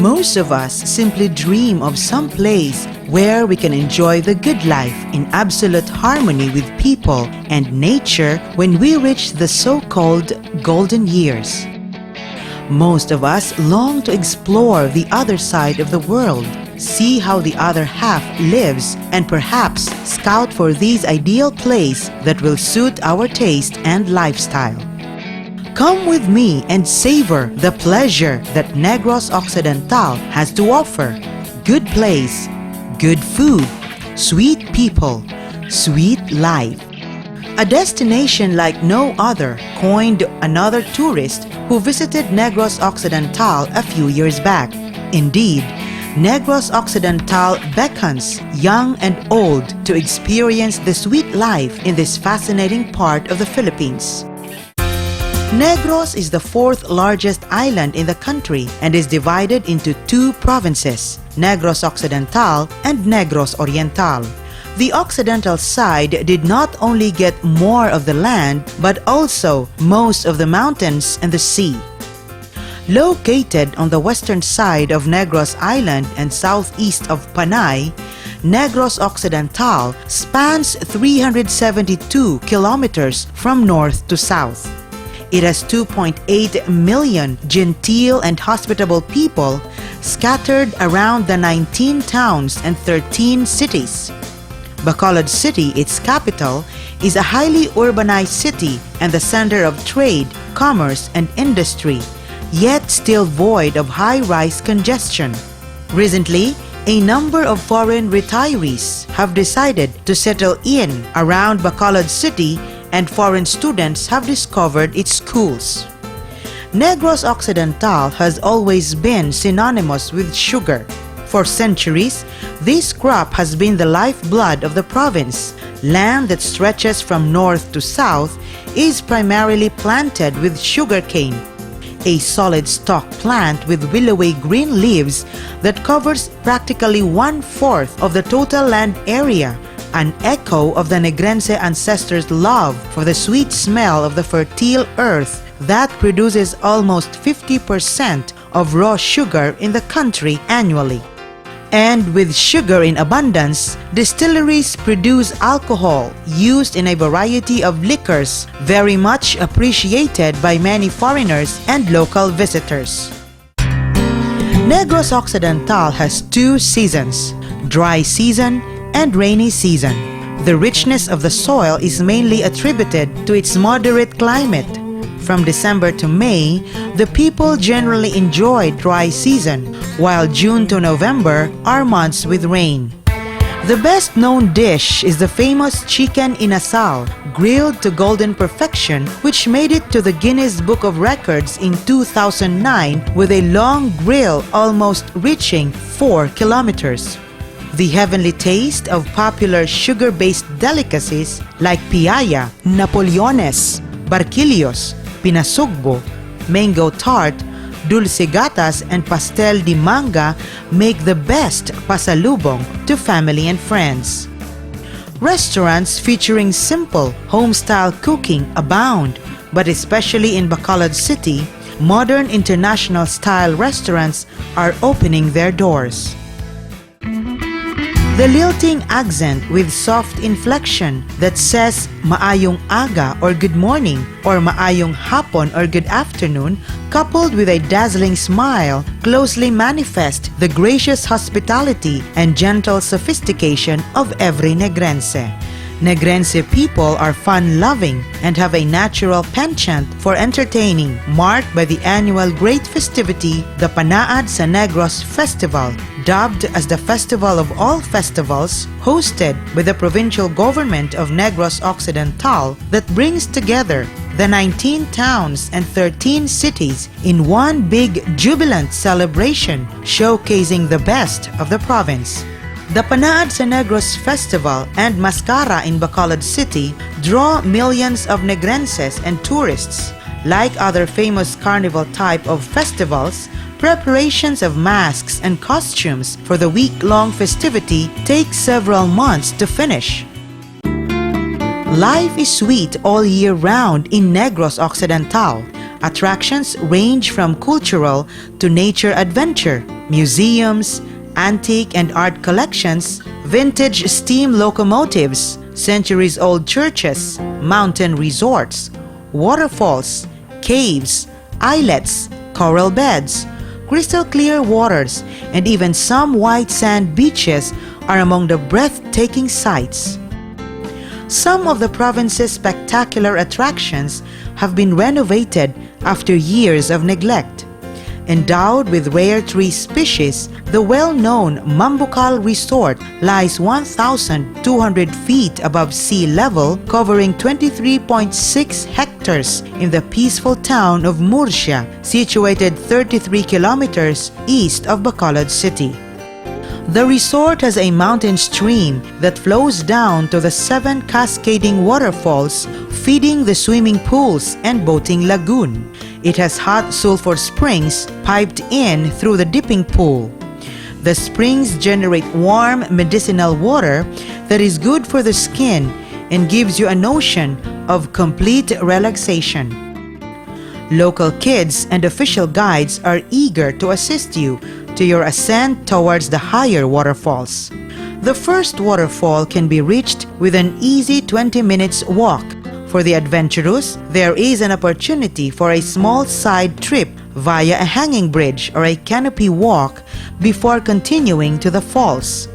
Most of us simply dream of some place where we can enjoy the good life in absolute harmony with people and nature when we reach the so-called golden years. Most of us long to explore the other side of the world, see how the other half lives, and perhaps scout for this ideal place that will suit our taste and lifestyle. Come with me and savor the pleasure that Negros Occidental has to offer. Good place, good food, sweet people, sweet life. A destination like no other coined another tourist who visited Negros Occidental a few years back. Indeed, Negros Occidental beckons young and old to experience the sweet life in this fascinating part of the Philippines. Negros is the fourth largest island in the country and is divided into two provinces, Negros Occidental and Negros Oriental. The Occidental side did not only get more of the land but also most of the mountains and the sea. Located on the western side of Negros Island and southeast of Panay, Negros Occidental spans 372 kilometers from north to south. It has 2.8 million genteel and hospitable people scattered around the 19 towns and 13 cities. Bacolod City, its capital, is a highly urbanized city and the center of trade, commerce, and industry, yet still void of high-rise congestion. Recently, a number of foreign retirees have decided to settle in around Bacolod City, and foreign students have discovered its schools. Negros Occidental has always been synonymous with sugar. For centuries, this crop has been the lifeblood of the province. Land that stretches from north to south is primarily planted with sugarcane, a solid stalk plant with willowy green leaves that covers practically 1/4 of the total land area, an echo of the Negrense ancestors' love for the sweet smell of the fertile earth that produces almost 50% of raw sugar in the country annually. And with sugar in abundance, distilleries produce alcohol used in a variety of liquors, very much appreciated by many foreigners and local visitors. Negros Occidental has two seasons, dry season and rainy season. The richness of the soil is mainly attributed to its moderate climate. From December to May, the people generally enjoy dry season, while June to November are months with rain. The best known dish is the famous chicken inasal, grilled to golden perfection, which made it to the Guinness Book of Records in 2009 with a long grill almost reaching 4 kilometers. The heavenly taste of popular sugar-based delicacies like piaya, napoleones, barquillos, pinasugbo, mango tart, dulce gatas, and pastel de manga make the best pasalubong to family and friends. Restaurants featuring simple, home-style cooking abound, but especially in Bacolod City, modern international-style restaurants are opening their doors. The lilting accent with soft inflection that says maayong aga or good morning or maayong hapon or good afternoon, coupled with a dazzling smile, closely manifest the gracious hospitality and gentle sophistication of every Negrense. Negrense people are fun-loving and have a natural penchant for entertaining, marked by the annual great festivity, the Panaad sa Negros Festival, dubbed as the Festival of All Festivals, hosted by the Provincial Government of Negros Occidental that brings together the 19 towns and 13 cities in one big jubilant celebration showcasing the best of the province. The Panaad sa Negros Festival and Mascara in Bacolod City draw millions of Negrenses and tourists. Like other famous carnival type of festivals, preparations of masks and costumes for the week-long festivity take several months to finish. Life is sweet all year round in Negros Occidental. Attractions range from cultural to nature adventure, museums, antique and art collections, vintage steam locomotives, centuries-old churches, mountain resorts, waterfalls, caves, islets, coral beds, crystal clear waters, and even some white sand beaches are among the breathtaking sights. Some of the province's spectacular attractions have been renovated after years of neglect. Endowed with rare tree species, the well-known Mambucal Resort lies 1,200 feet above sea level, covering 23.6 hectares in the peaceful town of Murcia, situated 33 kilometers east of Bacolod City. The resort has a mountain stream that flows down to the 7 cascading waterfalls, feeding the swimming pools and boating lagoon. It has hot sulfur springs piped in through the dipping pool. The springs generate warm medicinal water that is good for the skin and gives you a notion of complete relaxation. Local kids and official guides are eager to assist you to your ascent towards the higher waterfalls. The first waterfall can be reached with an easy 20 minutes walk. For the adventurous, there is an opportunity for a small side trip via a hanging bridge or a canopy walk before continuing to the falls.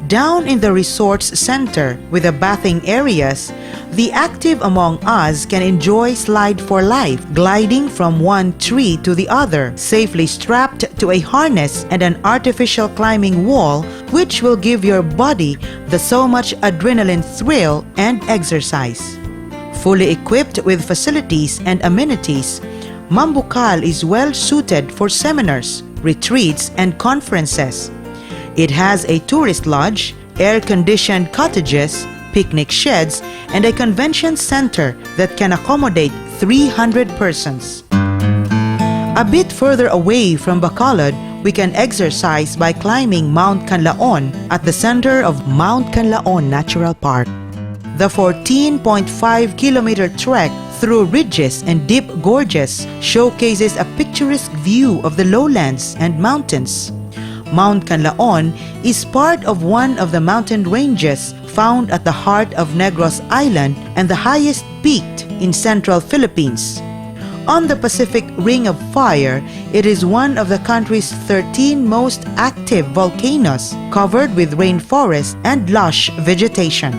Down in the resort's center with the bathing areas, the active among us can enjoy Slide for Life, gliding from one tree to the other, safely strapped to a harness and an artificial climbing wall, which will give your body the so much adrenaline thrill and exercise. Fully equipped with facilities and amenities, Mambucal is well suited for seminars, retreats, and conferences. It has a tourist lodge, air-conditioned cottages, picnic sheds, and a convention center that can accommodate 300 persons. A bit further away from Bacolod, we can exercise by climbing Mount Canlaon at the center of Mount Canlaon Natural Park. The 14.5-kilometer trek through ridges and deep gorges showcases a picturesque view of the lowlands and mountains. Mount Canlaon is part of one of the mountain ranges found at the heart of Negros Island and the highest peak in central Philippines. On the Pacific Ring of Fire, it is one of the country's 13 most active volcanoes, covered with rainforest and lush vegetation.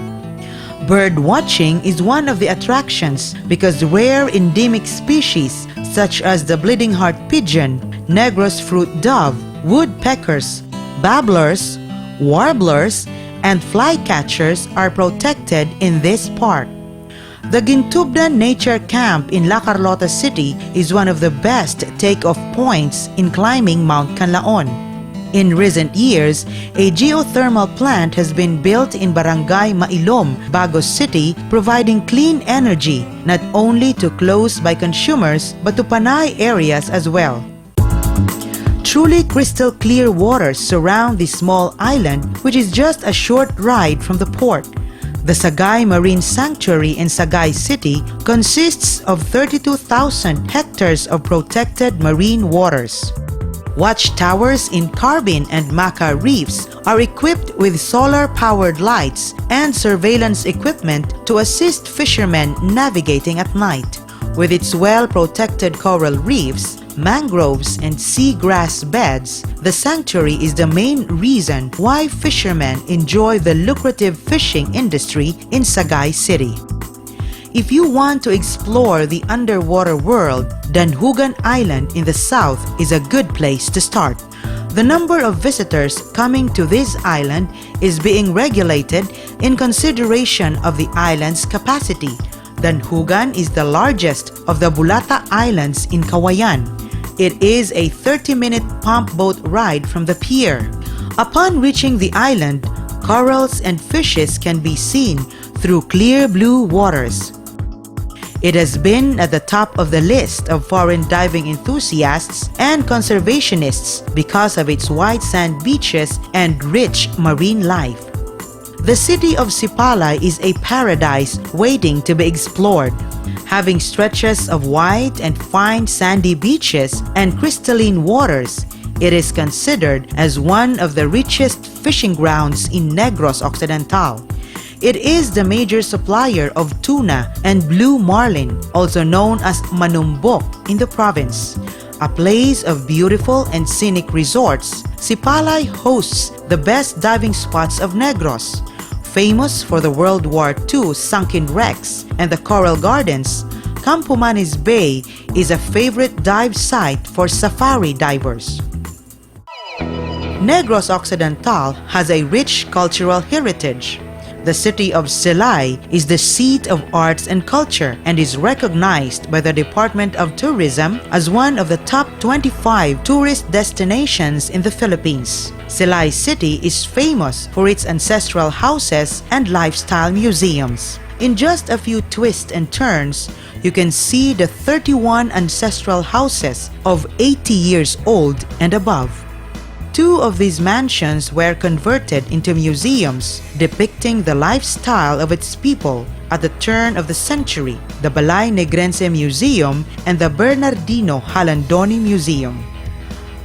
Bird watching is one of the attractions because rare endemic species such as the bleeding heart pigeon, Negros fruit dove, woodpeckers, babblers, warblers, and flycatchers are protected in this park. The Gintubdan Nature Camp in La Carlota City is one of the best take-off points in climbing Mount Canlaon. In recent years, a geothermal plant has been built in Barangay Mailom, Bagos City, providing clean energy not only to close-by consumers but to Panay areas as well. Truly crystal clear waters surround this small island, which is just a short ride from the port. The Sagai Marine Sanctuary in Sagai City consists of 32,000 hectares of protected marine waters. Watchtowers in Carbin and Maca reefs are equipped with solar-powered lights and surveillance equipment to assist fishermen navigating at night. With its well-protected coral reefs, mangroves, and seagrass beds, the sanctuary is the main reason why fishermen enjoy the lucrative fishing industry in Sagai City. If you want to explore the underwater world, Danhugan Island in the south is a good place to start. The number of visitors coming to this island is being regulated in consideration of the island's capacity. Danhugan is the largest of the Bulata Islands in Kawayan. It is a 30-minute pump boat ride from the pier. Upon reaching the island, corals and fishes can be seen through clear blue waters. It has been at the top of the list of foreign diving enthusiasts and conservationists because of its white sand beaches and rich marine life. The city of Sipalay is a paradise waiting to be explored. Having stretches of white and fine sandy beaches and crystalline waters, it is considered as one of the richest fishing grounds in Negros Occidental. It is the major supplier of tuna and blue marlin, also known as manumbok in the province. A place of beautiful and scenic resorts, Sipalay hosts the best diving spots of Negros. Famous for the World War II sunken wrecks and the coral gardens, Campomanes Bay is a favorite dive site for safari divers. Negros Occidental has a rich cultural heritage. The city of Silay is the seat of arts and culture and is recognized by the Department of Tourism as one of the top 25 tourist destinations in the Philippines. Silay City is famous for its ancestral houses and lifestyle museums. In just a few twists and turns, you can see the 31 ancestral houses of 80 years old and above. Two of these mansions were converted into museums depicting the lifestyle of its people at the turn of the century, the Balay Negrense Museum and the Bernardino Halandoni Museum.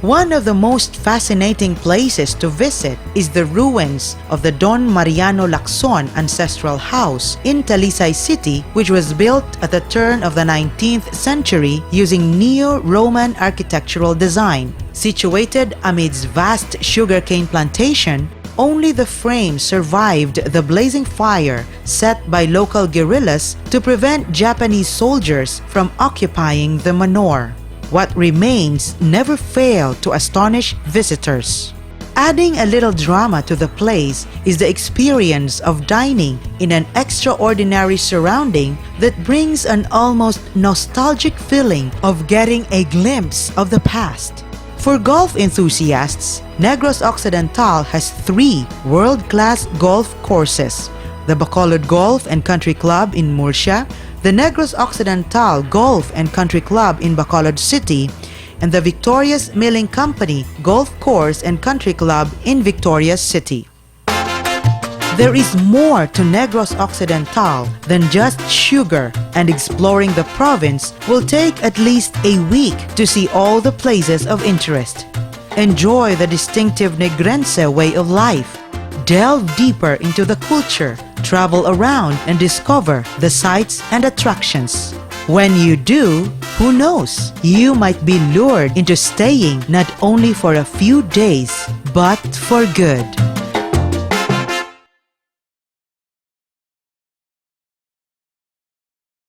One of the most fascinating places to visit is the ruins of the Don Mariano Lacson Ancestral House in Talisay City, which was built at the turn of the 19th century using neo-Roman architectural design. Situated amidst vast sugarcane plantation, only the frame survived the blazing fire set by local guerrillas to prevent Japanese soldiers from occupying the manor. What remains never failed to astonish visitors. Adding a little drama to the place is the experience of dining in an extraordinary surrounding that brings an almost nostalgic feeling of getting a glimpse of the past. For golf enthusiasts, Negros Occidental has 3 world-class golf courses: the Bacolod Golf and Country Club in Murcia, the Negros Occidental Golf and Country Club in Bacolod City, and the Victoria's Milling Company Golf Course and Country Club in Victoria City. There is more to Negros Occidental than just sugar, and exploring the province will take at least a week to see all the places of interest. Enjoy the distinctive Negrense way of life. Delve deeper into the culture, travel around and discover the sights and attractions. When you do, who knows, you might be lured into staying not only for a few days, but for good.